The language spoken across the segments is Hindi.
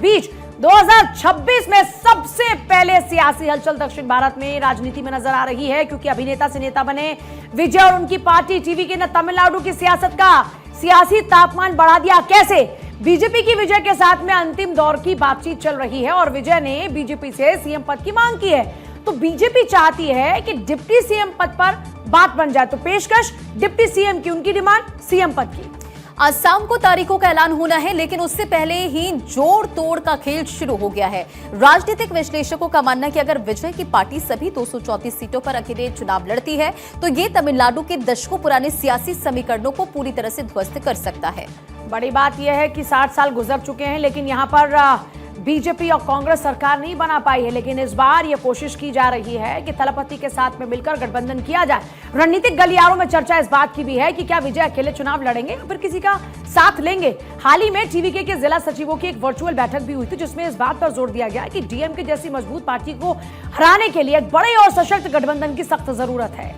बीच 2026 में सबसे पहले सियासी हलचल दक्षिण भारत में राजनीति में नजर आ रही है, क्योंकि अभिनेता से नेता बने विजय और उनकी पार्टी टीवीके ने तमिलनाडु की सियासत का सियासी तापमान बढ़ा दिया। कैसे? बीजेपी की विजय के साथ में अंतिम दौर की बातचीत चल रही है और विजय ने बीजेपी से सीएम पद की मांग की है। तो बीजेपी चाहती है कि डिप्टी सीएम पद पर बात बन जाए, तो पेशकश डिप्टी सीएम की, उनकी डिमांड सीएम पद की। आज शाम को तारीखों का ऐलान होना है, लेकिन उससे पहले ही जोड़ तोड़ का खेल शुरू हो गया है। राजनीतिक विश्लेषकों का मानना है कि अगर विजय की पार्टी सभी 234 सीटों पर अकेले चुनाव लड़ती है तो ये तमिलनाडु के दशकों पुराने सियासी समीकरणों को पूरी तरह से ध्वस्त कर सकता है। बड़ी बात यह है कि 60 साल गुजर चुके हैं, लेकिन यहाँ पर बीजेपी और कांग्रेस सरकार नहीं बना पाई है। लेकिन इस बार यह कोशिश की जा रही है कि थलपति के साथ में मिलकर गठबंधन किया जाए। रणनीतिक गलियारों में चर्चा इस बात की भी है कि क्या विजय अकेले चुनाव लड़ेंगे या फिर किसी का साथ लेंगे। हाल ही में टीवीके के जिला सचिवों की एक वर्चुअल बैठक भी हुई थी, जिसमें इस बात पर जोर दिया गया कि डीएमके जैसी मजबूत पार्टी को हराने के लिए एक बड़े और सशक्त गठबंधन की सख्त जरूरत है।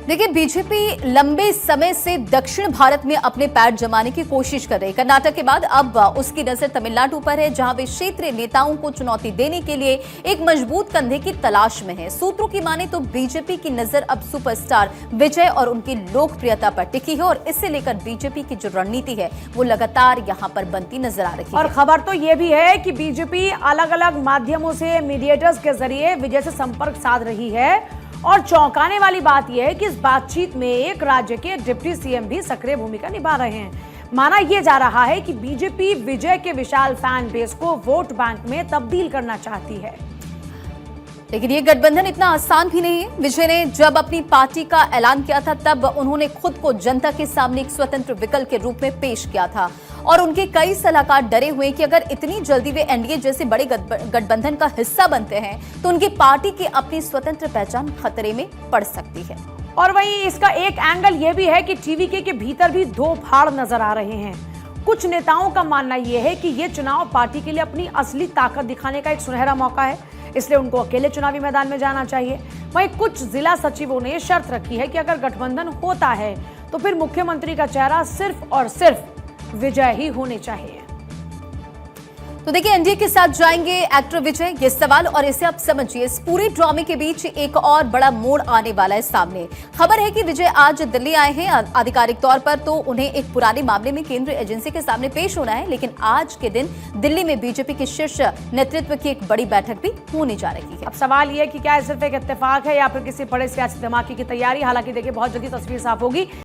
देखिए, बीजेपी लंबे समय से दक्षिण भारत में अपने पैर जमाने की कोशिश कर रही है। कर्नाटक के बाद अब उसकी नजर तमिलनाडु पर है, जहां वे क्षेत्रीय नेताओं को चुनौती देने के लिए एक मजबूत कंधे की तलाश में है। सूत्रों की माने तो बीजेपी की नजर अब सुपरस्टार विजय और उनकी लोकप्रियता पर टिकी है और इससे लेकर बीजेपी की जो रणनीति है वो लगातार यहां पर बनती नजर आ रही है। और खबर तो ये भी है कि बीजेपी अलग अलग माध्यमों से मीडिएटर्स के जरिए विजय से संपर्क साध रही है। और चौंकाने वाली बात यह है कि इस बातचीत में एक राज्य के डिप्टी सीएम भी सक्रिय भूमिका निभा रहे हैं। माना यह जा रहा है कि बीजेपी विजय के विशाल फैन बेस को वोट बैंक में तब्दील करना चाहती है। लेकिन ये गठबंधन इतना आसान भी नहीं है। विजय ने जब अपनी पार्टी का ऐलान किया था तब उन्होंने खुद को जनता के सामने एक स्वतंत्र विकल्प के रूप में पेश किया था और उनके कई सलाहकार डरे हुए कि अगर इतनी जल्दी वे एनडीए जैसे बड़े गठबंधन का हिस्सा बनते हैं तो उनकी पार्टी की अपनी स्वतंत्र पहचान खतरे में पड़ सकती है। और वहीं इसका एक एंगल यह भी है कि टीवीके के भीतर भी दो फाड़ नजर आ रहे हैं। कुछ नेताओं का मानना यह है कि यह चुनाव पार्टी के लिए अपनी असली ताकत दिखाने का एक सुनहरा मौका है, इसलिए उनको अकेले चुनावी मैदान में जाना चाहिए। वहीं कुछ जिला सचिवों ने शर्त रखी है कि अगर गठबंधन होता है तो फिर मुख्यमंत्री का चेहरा सिर्फ और सिर्फ विजय ही होने चाहिए। तो देखिए, एनडीए के साथ जाएंगे एक्टर विजय, ये सवाल, और इसे आप समझिए, इस पूरे ड्रामे के बीच एक और बड़ा मोड़ आने वाला है सामने। खबर है कि विजय आज दिल्ली आए हैं आधिकारिक तौर पर, तो उन्हें एक पुराने मामले में केंद्रीय एजेंसी के सामने पेश होना है। लेकिन आज के दिन दिल्ली में बीजेपी के शीर्ष नेतृत्व की एक बड़ी बैठक भी होने जा रही है। अब सवाल ये है कि क्या सिर्फ एक इत्तेफाक है या फिर किसी बड़े सियासी धमाके की तैयारी। हालांकि देखिए, बहुत जल्दी तस्वीर साफ होगी।